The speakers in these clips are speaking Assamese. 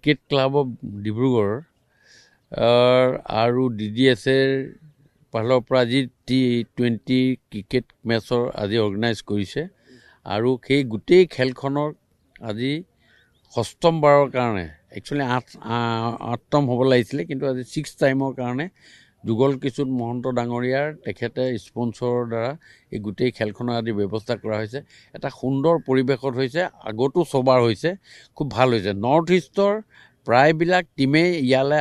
ক্ৰিকেট ক্লাব অফ ডিব্ৰুগড় আৰু DDSৰ ফালৰ পৰা আজি T20 ক্ৰিকেট মেচৰ আজি অৰ্গেনাইজ কৰিছে আৰু সেই গোটেই খেলখনৰ আজি 6ম বাৰৰ কাৰণে একচুৱেলি 8ম হ'ব লাগিছিলে কিন্তু আজি 6th টাইমৰ কাৰণে যুগল কিশোৰ মহন্ত ডাঙৰীয়াৰ তেখেতে স্পন্সৰৰ দ্বাৰা এই গোটেই খেলখনৰ আদি ব্যৱস্থা কৰা হৈছে এটা সুন্দৰ পৰিৱেশত হৈছে আগতো ছবাৰ হৈছে খুব ভাল হৈছে নৰ্থ ইষ্টৰ প্ৰায়বিলাক টিমে ইয়ালৈ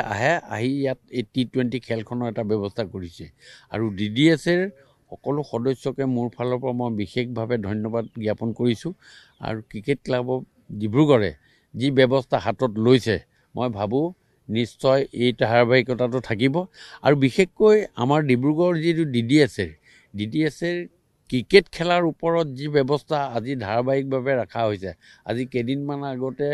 আহি ইয়াত এই T20 খেলখনৰ এটা ব্যৱস্থা কৰিছে আৰু DDSৰ সকলো সদস্যকে মোৰ ফালৰ পৰা মই বিশেষভাৱে ধন্যবাদ জ্ঞাপন কৰিছোঁ আৰু ক্ৰিকেট ক্লাব অফ ডিব্ৰুগড়ে যি ব্যৱস্থা হাতত লৈছে মই ভাবোঁ নিশ্চয় এই ধাৰাবাহিকতাটো থাকিব আৰু বিশেষকৈ আমাৰ ডিব্ৰুগড় যিটো DDSৰ ক্ৰিকেট খেলাৰ ওপৰত যি ব্যৱস্থা আজি ধাৰাবাহিকভাৱে ৰখা হৈছে আজি কেইদিনমান আগতে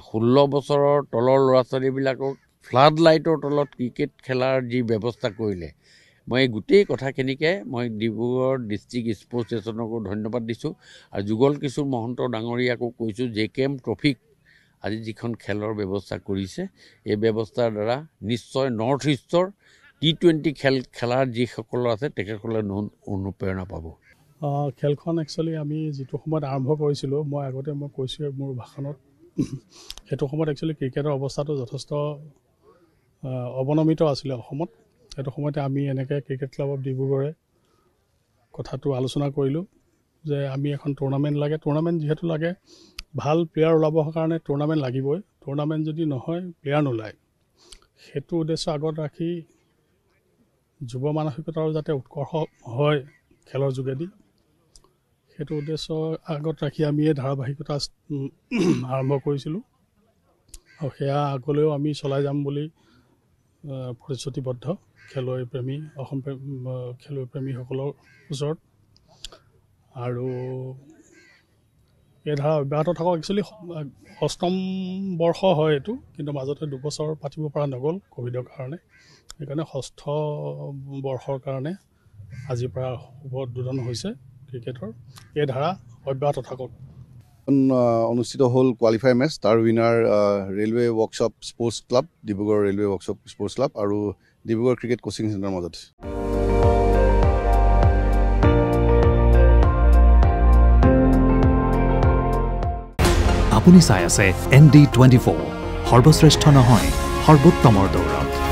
16 বছৰৰ তলৰ ল'ৰা ছোৱালীবিলাকক ফ্লাড লাইটৰ তলত ক্ৰিকেট খেলাৰ যি ব্যৱস্থা কৰিলে মই এই গোটেই কথাখিনিকে মই ডিব্ৰুগড় ডিষ্ট্ৰিক্ট স্পৰ্টছ এছ'চিয়েশ্যনকো ধন্যবাদ দিছোঁ আৰু যুগল কিশোৰ মহন্ত ডাঙৰীয়াকো কৈছোঁ JKM ট্ৰফিক আজি যিখন খেলৰ ব্যৱস্থা কৰিছে এই ব্যৱস্থাৰ দ্বাৰা নিশ্চয় নৰ্থ ইষ্টৰ T20 খেলাৰ যিসকল আছে তেখেতসকলে অনুপ্ৰেৰণা পাব খেলখন একচুৱেলি আমি যিটো সময়ত আৰম্ভ কৰিছিলোঁ মই কৈছোঁ মোৰ ভাষণত সেইটো সময়ত একচুৱেলি ক্ৰিকেটৰ অৱস্থাটো যথেষ্ট অৱনমিত আছিলে অসমত সেইটো সময়তে আমি এনেকৈ ক্ৰিকেট ক্লাব অফ ডিব্ৰুগড়ে কথাটো আলোচনা কৰিলোঁ যে আমি এখন টুৰ্ণামেণ্ট যিহেতু লাগে ভাল প্লেয়াৰ ওলাবৰ কাৰণে টুৰ্ণামেণ্ট লাগিবই টুৰ্ণামেণ্ট যদি নহয় প্লেয়াৰ নোলায় সেইটো উদ্দেশ্য আগত ৰাখি যুৱ মানসিকতাৰো যাতে উৎকৰ্ষ হয় খেলৰ যোগেদি সেইটো উদ্দেশ্য আগত ৰাখি আমি এই ধাৰাবাহিকতা আৰম্ভ কৰিছিলোঁ আৰু সেয়া আগলৈও আমি চলাই যাম বুলি প্ৰতিশ্ৰুতিবদ্ধ অসম খেলুৱৈ প্ৰেমীসকলৰ ওচৰত আৰু এই ধাৰা অব্যাহত থাকক একচুৱেলি 6ম বৰ্ষ হয় এইটো কিন্তু মাজতে 2 বছৰ পাতিব পৰা নগ'ল ক'ভিডৰ কাৰণে সেইকাৰণে 6ঠ বৰ্ষৰ কাৰণে আজিৰ পৰা উদ্বোধন হৈছে ক্ৰিকেটৰ এই ধাৰা অব্যাহত থাকক অনুষ্ঠিত হ'ল কোৱালিফায়াৰ মেচ তাৰ winner railway workshop sports club Dibrugarh railway workshop sports club আৰু ডিব্ৰুগড় ক্ৰিকেট কোচিং চেণ্টাৰৰ মাজত আপুনি চাই আছে ND24 সৰ্বশ্ৰেষ্ঠ নহয় সৰ্বোত্তমৰ দৌৰত